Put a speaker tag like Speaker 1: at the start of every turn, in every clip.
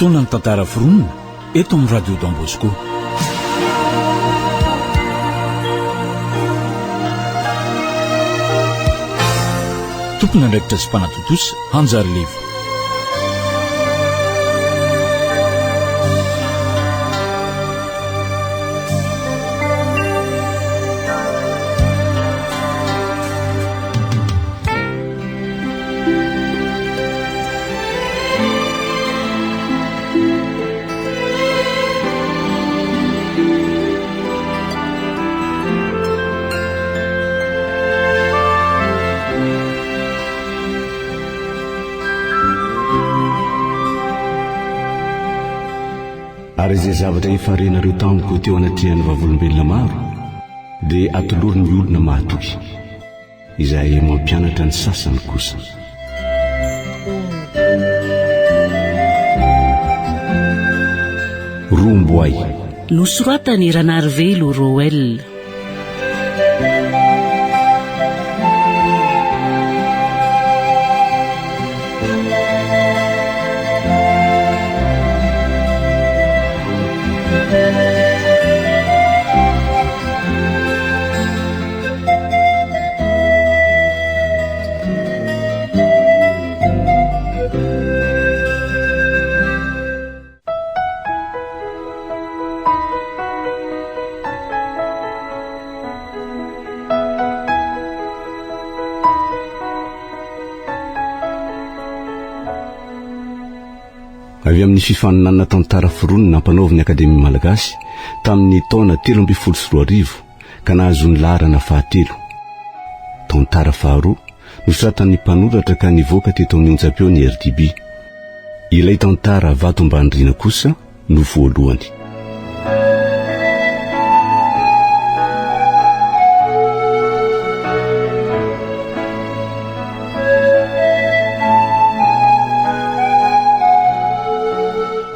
Speaker 1: fotoana ny tantara foronina eto amin'ny radio Don Bosco. Tompona andraikitra sy mpanatotosa Hanjary Levo.
Speaker 2: Ary izay zavatra efarenareo tamiko teo anatrehany vavolombelona maro dia atolorony ny olona mahatoky izay mampianatra ny sasany kosa. Romboay
Speaker 3: nosoratany Ranarivelo Roel.
Speaker 2: Avy amin'ny fifaninana tantara foronina nampanaovy ny Akademia Malagasy tamin'ny taona 2012 ka nahazo ny laharana 7. Tantara faharoa nosoratan'ny mpanoratra ka nivoaka teto amin'ny onjam-peo ny RDB. Ilay tantara Vatombanidriana kosa no voalohany.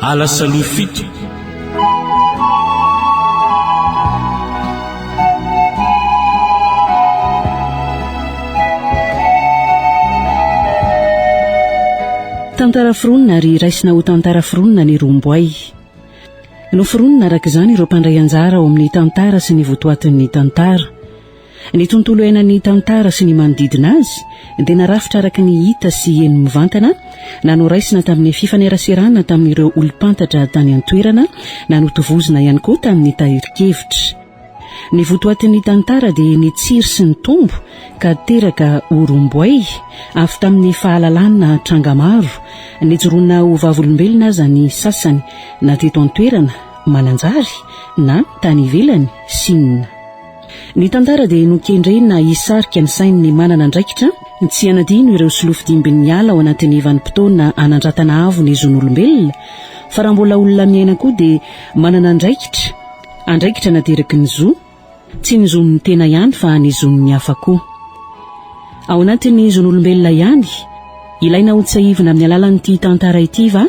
Speaker 1: Alasalo fito
Speaker 3: tantara foronina ary raisina ho tantara foronina ny Romboay. No foronina araka izany ireo mpandray anjara ao amin'ny tantara sy ny votoatin'ny tantara. Ny tontolo iainan'ny tantara sy ny manodidina azy dia narafitra araka ny hita sy eny mivantana na noraisina tamin'ny fifaneraserana tamin'ireo olo-pantatra tany an-toerana na notovozina ihany koa tamin'ny tahirin-kevitra. Ny votoatin'ny tantara dia ny tsiry sy ny tombo ka teraka ho Romboay avy tamin'ny fahalalana Trangamaro nijoroana ho vavolombelona aza ny sasany na teto an-toerana Mananjary na tany ivelany Sinina. Ny tantara dia nokendrena hisarika ny sain'ny manana andraikitra tsy anadino ireo solofodimbin'ny ala ao anatin'ny vanim-potoana anandratana avo ny zon'olombelona fa raha mbola olona miaina koa dia manana andraikitra nateraky ny zo tsy ny zon'ny tena ihany fa ny zon'ny hafa koa. Ao anatin'ny zon'olombelona ihany ilaina ho tsahivina amin'ny alalan'ity tantara ity va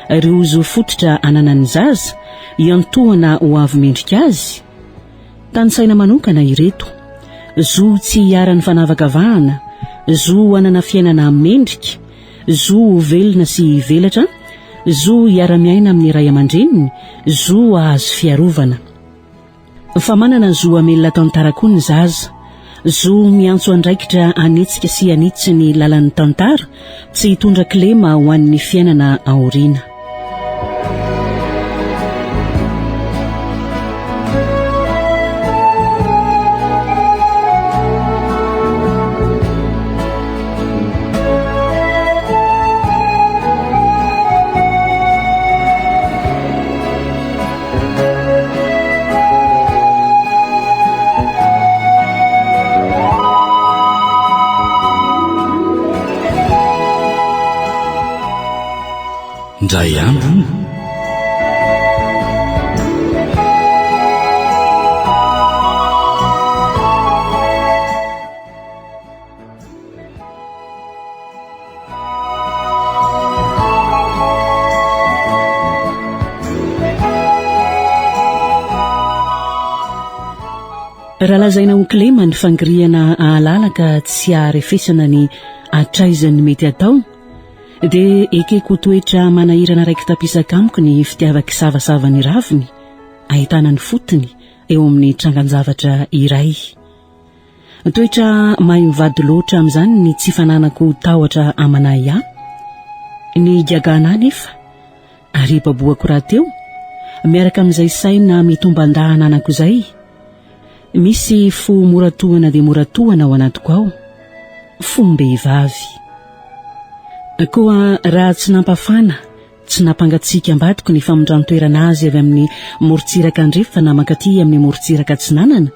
Speaker 3: ireo zo fototra ananan'ny zaza iantohana ho avy mendrika azy. Tansaina manokana ireto zo tsy hiara-ny fanavakavahana, zo anana fiainana mendrika, zo velona sy velatra, zo hiara-miaina amin'ny ray aman-dreniny, zo ahazo fiarovana. Fa manana zo amelona tantara koa ny zaza, zo miantso andraikitra anetsika sy anitsy ny lalan'ny tantara tsy hitondra kilema ho an'ny fiainana aoriana.
Speaker 1: Ndray andro
Speaker 3: raha lazaina ho kilema ny fangiriana ahalalaka tsy haharefesana ny atraizan'ny mety atao dia ekeko toetra manahirana raiky tapisaka amiko ny fitiavaka savasavany raviny ahitana ny fotony eo amin'ny trangan-javatra iray. Toetra mahay mivady loatra amin'izany ny tsy fananako tahotra amanahy ahy. Ny giagana nefa ary baboako raha teo miaraka amin'izay saina mitomban-dahana anako izay. Misy fo moratohana dia moratohana ao anatiko ao, fombehivavy. Koa raha tsy nampafana, tsy nampangatsiaka ambadiko ny famondrano-toerana azy avy amin'ny morontsiraka andrefa na mankaty amin'ny morontsiraka Atsinanana,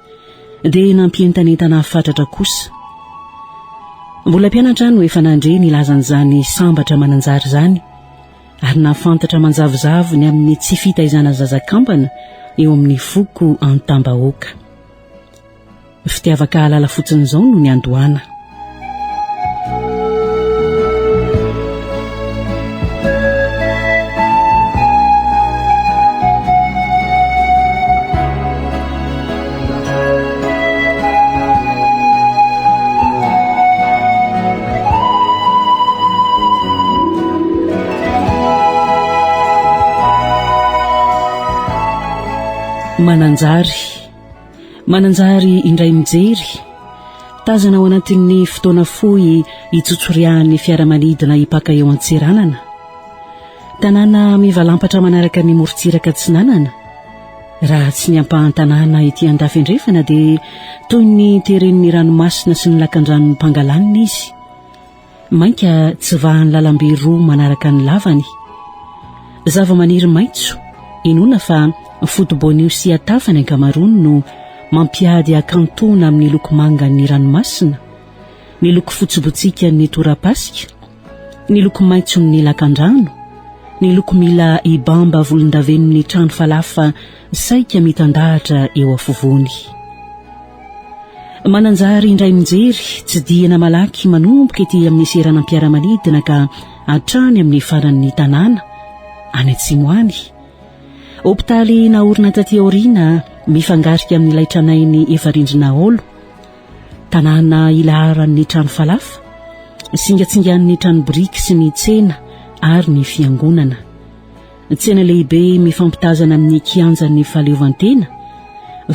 Speaker 3: dia nampientanentana fatratra kosa. Mbola mpianatra no efa nandre ny lazan'izany sambatra mananjary izany, ary nafantatra manjavozavo ny amin'ny tsy fitaizana zazakambana eo amin'ny foko an-tambahoaka. Fitiavaka halala fotsiny izao no ny andohana. Mananjary indray mijery tazana ao anatin'ny fotoana fohy itsotsoriahan'ny fiaramanidina hipaka eo Antsiranana, tanàna mivalampatra manaraka ny morontsiraka Atsinanana. Raha tsy ny ampahan-tanàna ety Andafendrefana dia toy ny teren'ny ranomasina sy ny lakan-dranon'ny Pangalanina izy. Mainka tsy vahan'ny lalambe roa manaraka ny lavany. Zava-maniry maitso inona fa fotobonio sy atafany ankamarony no mampiady akantona amin'ny loko manga ny ranomasina, ny loko fotsibotsika ny torapasika, ny loko maitso ny lakan-drano, ny loko mila ibamba volondavenon'ny trano falafa saika mitandahatra eo afovoany. Mananjary indray mijery tsy diana malaky manomboka ety amin'ny seranam-piaramanidina ka hatrany amin'ny faran'ny tanàna any Atsimoany. Hopitaly naorina taty aoriana mifangarika amin'ilay tranainy efa rindrina olo, tanàna ilaharan'ny trano falafa, singatsingan'ny trano biriky sy ny tsena ary ny fiangonana. Tsena lehibe mifampitazana amin'ny kianjan'ny fahaleovantena,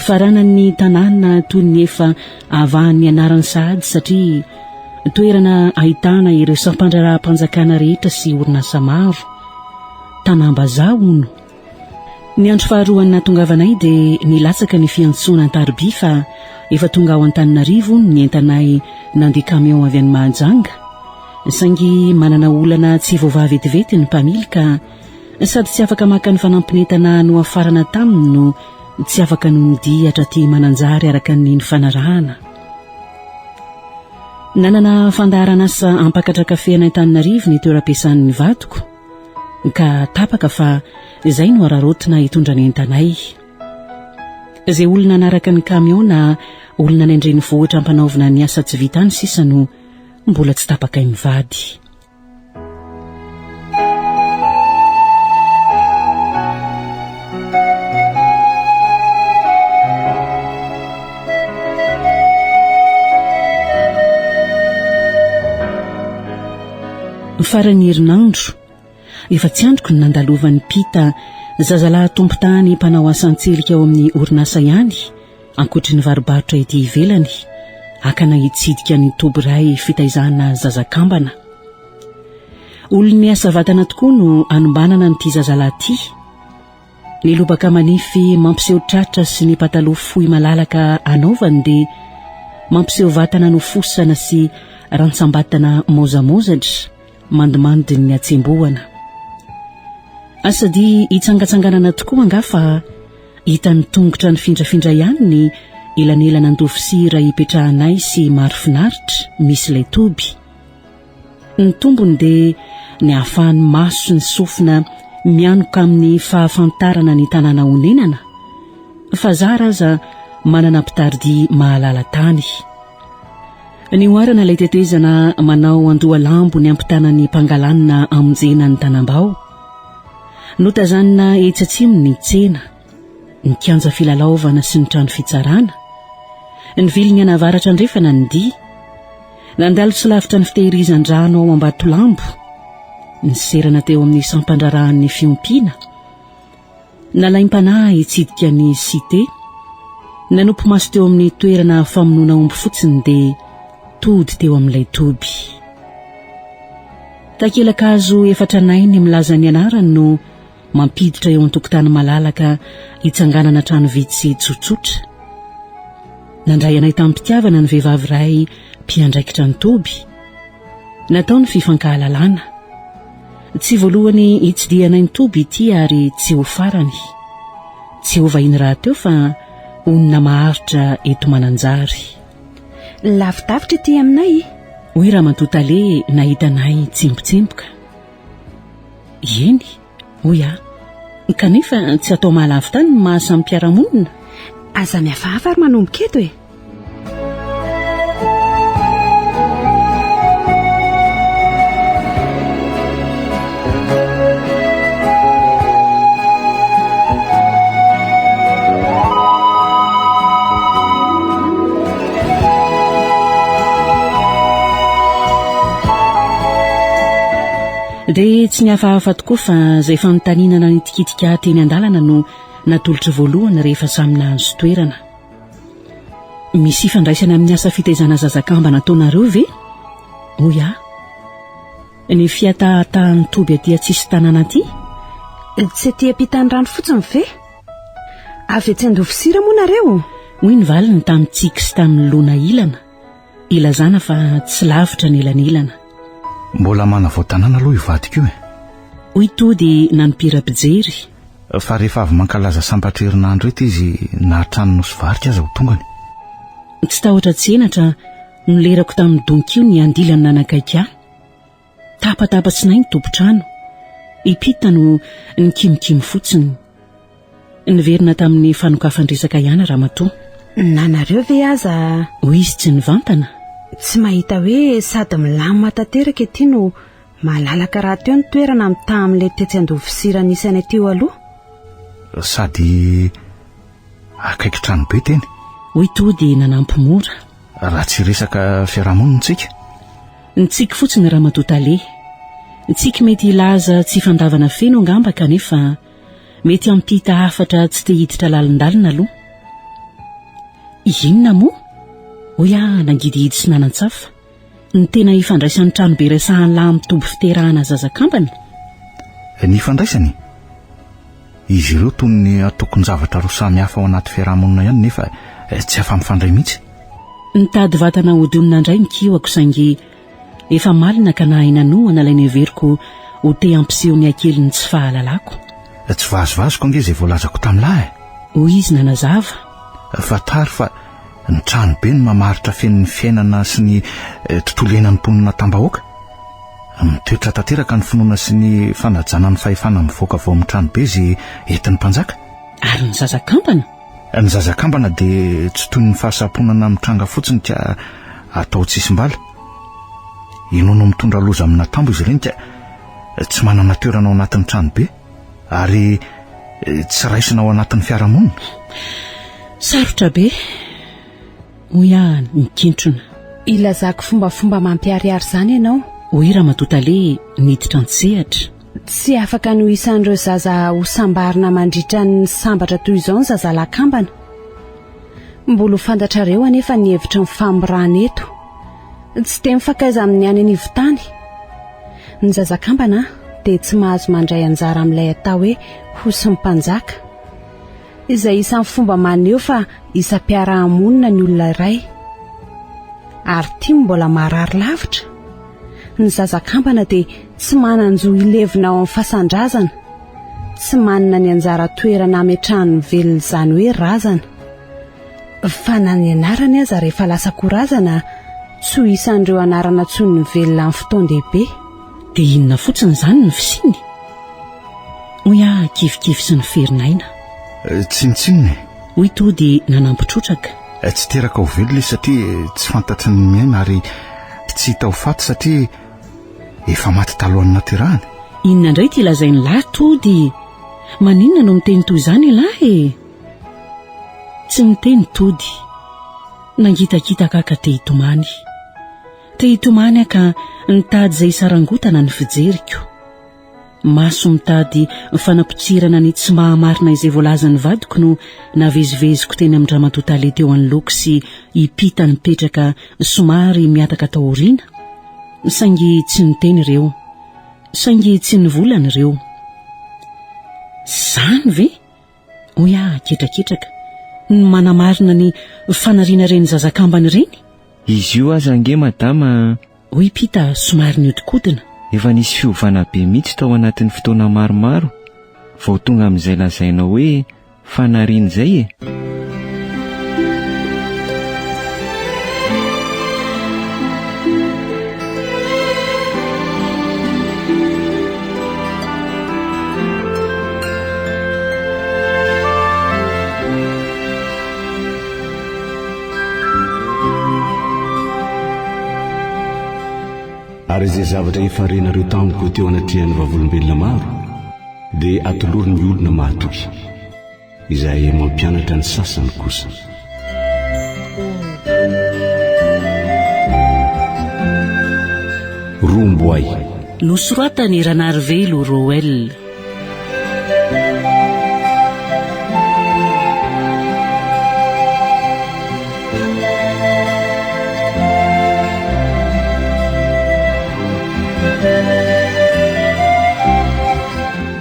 Speaker 3: faranan'ny tanàna toy ny efa avahan'ny anaran'ny sahady satria toerana ahitana ireo sampandraraha-panjakana rehetra sy orinasa maro. Tanàmbazaha hono. Ny andro faharoany nahatongavanay dia nilatsaka ny fiantsoana an-Tariby fa efa tonga ao Antananarivo ny entanay nandeha camion avy any Mahajanga. Saingy manana olana tsy voavavy vetivety ny mpamily ka sady tsy afaka maka ny fanampinetana no afarana taminy no tsy afaka nonidihatra ty mananjary araka ny fanarahana. Nanana fandaharana asa ampakatra kafe any Antananarivo ny toeram-piasan'ny vadiko ka tapaka fa izay no ararotina hitondra ny entanay. Izay olona naraka ny camion na olona nendreny vohitra ampanaovina ny asa tsy vitany sisa no mbola tsy tapaka mivady. Farany herinandro efa tsy androko ny nandalovan'ny Pita zazalahy tompo-tany mpanao asan-tselika ao amin'ny orinasa ihany ankoatry ny varobarotra ety ivelany akana hitsidika ny tobiray fitaizana zazakambana. Olony asa vatana tokoa no anombanana n'ity zazalahy ty. Ny lobaka manify mampiseho tratra sy ny pataloha fohy malalaka anaovany dia mampiseho vatana no fosana sy rantsambatana mozamozatra mandimandy ny atsembohana. Asady hitsangatsanganana tokoa angafa hitany tongotra ny findrafindra ihany ny elanelana andofisira hipetrahanay sy maro finaritra misy ilay toby. Ny tombony dia ny ahafahany maso sy ny sofina mianoka amin'ny fahafantarana ny tanàna honenana, fa zara aza manana mpitaridi mahalala tany. Ny oarana ilay tetezana manao andoha lambo ny ampitanany Pangalanina amonjena ny Tanambao. Notazanina etsatsimo ny tsena, ny kianja filalaovana sy ny trano fitsarana, ny vilina navaratra andrefana ny dia, nandalo tsy lavitra ny fitehirizan-drano ao Ambatolambo, niserana teo amin'ny sampandrarahan'ny fiompiana, nalaim-panahy hitsidika ny sité, nanompo maso teo amin'ny toerana famonoana omby fotsiny dia tody teo amin'ilay toby. Takelakazo 4 milaza ny anarany no mampiditra eo an-tokotany malalaka hitsanganana trano vitsy tsotsotra. Nandray anay tamin'ny mpitiavana ny vehivavy iray mpiandraikitra ny toby. Natao ny fifankahalalana. Tsy voalohany hitsidihanay ny toby ity ary tsy ho farany. Tsy ho vahiny raha teo fa onona maharitra eto Mananjary.
Speaker 4: Lavidavitra ity aminay.
Speaker 3: Hoy Ramatoatale nahitanay tsimpontsimpoka. Eny, hoy kanefa tsy atao mahalavy tany ny mahasamy mpiara-monina.
Speaker 4: Aza mihafahafa ary manomboka eto e. Dia tsy nihafahafa tokoa fa izay fanotaninana nitikitika teny an-dalana no natolotry voalohany rehefa samy nahazo toerana. Misy ifandraisana amin'ny asa fitaizana zazakamba nataonareo ve? Hoy ny fiatahan'ny toby aty atsisy tanàna aty? Tsy aty ampitan'ny rano fotsiny ve? Avy etsy Andovosira moa nareo?
Speaker 3: Hoy ny valiny tamin'ny tsiky sy tamin'ny lona ilana. Ilazana fa tsy lavitra ny ilanilana.
Speaker 5: Mbola mana voatanana aloha ivadika io e.
Speaker 3: Hoy tody nanompiram-pijery.
Speaker 5: Fa rehefa avy mankalaza sampatririnaandro eto izy nahatrano nosy varika aza ho tongany.
Speaker 3: Tsy tahotra tsenatra nolerako tamin'ny donkio ny andilany nanakaiky tapatapatsy nay ny tompotrano. Ipita no ny kimikimy fotsiny. Niverina tamin'ny fanokafan-dresaka ihany Ramatoa.
Speaker 4: Nanareo ve aza?
Speaker 3: Hoy izy tsy nivantana.
Speaker 4: Tsy mahita hoe sady milamina tanteraka ety no malalaka raha teo ny toerana mitaha amin'ilay tetsy Andovosira nisany teo aloha.
Speaker 5: Sady akaiky trano be teny.
Speaker 3: Hoy tody nanampy mora.
Speaker 5: Raha tsy resaka fiarahamonina tsika.
Speaker 3: Ntsiky fotsiny Ramatoatale. Ntsiky mety ilaza tsy fandavana feno angamba kanefa mety ampita hafatra tsy te hiditra lalindalina aloha. Inona moa? Hoy nangidihidy sy nanan-tsafa. Ny tena ifandraisan'ny trano be resahan'ny lahy mitovy fiterahana zazakambana.
Speaker 5: Ny ifandraisany? Izy ireo toy ny atokonjavatra roa samy hafa ao anaty fiarahamonina ihany nefa tsy hafa mifandray mihitsy.
Speaker 3: Nitady vatana hodonina indray ny kiwako saingy efa malina ka nahainanoa nalay ny everiko ho te ampiseho ny akeliny tsy fahalalako.
Speaker 5: Tsy vazovazoko ange izay voalazako tamin'lahy.
Speaker 3: Hoy izy nanazava.
Speaker 5: Fa tary fa ny trano be no mamaritra fen'ny fiainana sy ny tontolo iainan'ny mponina tambahoaka. Mitoetra tanteraka ny finoana sy ny fanajana ny fahefana mivoaka vao amin'ny trano be izay entin'ny mpanjaka.
Speaker 3: Ary ny zazakambana?
Speaker 5: Ny zazakambana dia tsy toy ny fahasamponana mitranga fotsiny ka atao tsisim-bala. Inono mitondra loza amina tambo izy ireny ka tsy manana toerana ao anatin'ny trano be ary tsy raisina ao anatin'ny fiarahamonina.
Speaker 3: Sarotra be. Hoy nikentrona.
Speaker 4: Ilazako fombafomba mampiariary izany ianao.
Speaker 3: Hoy Ramatoatale niditra an-tsehatra.
Speaker 4: Tsy afaka no isan'ireo zaza ho sambarina mandritra ny sambatra toy izao ny zazalakambana. Mbola ho fantatrareo anefa ny hevitra ny famorana eto. Tsy te mifakaiza amin'ny any anivotany. Ny zazakambana dia tsy mahazo mandray anjara amin'ilay atao hoe hosin'ny mpanjaka. Izay isan'ny fomba maneho fa isam-piarahamonina ny olona iray. Ary tia mbola marary lavitra. Ny zazakambana dia tsy manan-jo ilevina ao amin'ny fasandrazana. Tsy manana ny anjara toerana ametrahany velona izany hoe razana. Fa na ny anarany aza rehefa lasa korazana tsy ho isan'ireo anarana tsony ny velona amin'ny fotoan-dehibe.
Speaker 3: Dia inona fotsiny izany ny fisiny? Hoy kivikivy sy ny ferinaina.
Speaker 5: Tsinitsininy.
Speaker 3: Hoy tody nanampitrotraka.
Speaker 5: Tsy teraka ho velona satria tsy fantatry ny miaina ary tsy hita ho faty satria efa maty talohan'ny naterahany.
Speaker 3: Inona indray ty lazainy lahy tody? Maninona no miteny toy izany lahy? Tsy miteny tody. Nangitakitaka ka te hitomany. Te hitomany ka nitady izay sarangotana ny fijeriko. maso mitady fanampitsirana ny tsy mahamarina izay voalazan'ny vadiko no naveziveziko teny amin'ny dramatotale teo an'loko sy ipita nipetraka somary miataka taoriana, saingy tsy niteny ireo, saingy tsy nivolana ireo. Zany ve? Oya, ketraketraka ny manamarina ny fanariana reny zazakambany ireny.
Speaker 6: Izy io aza ange madama.
Speaker 3: Hoy Pita somary niodikodina.
Speaker 6: Efa nisy fiovana be mihitsy tao anatin'ny fotoana maromaro vao tonga amin'izay lazaina hoe fanariana izay e.
Speaker 2: Ary izay zavatra efa renareo tamiko teo anatrehan'ny vavolombelona maro dia atoloro ny olona mahatoky izay mampianatra ny sasany kosa. Romboay
Speaker 3: nosoratany Ranarivelo Roel.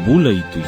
Speaker 1: Bola itoy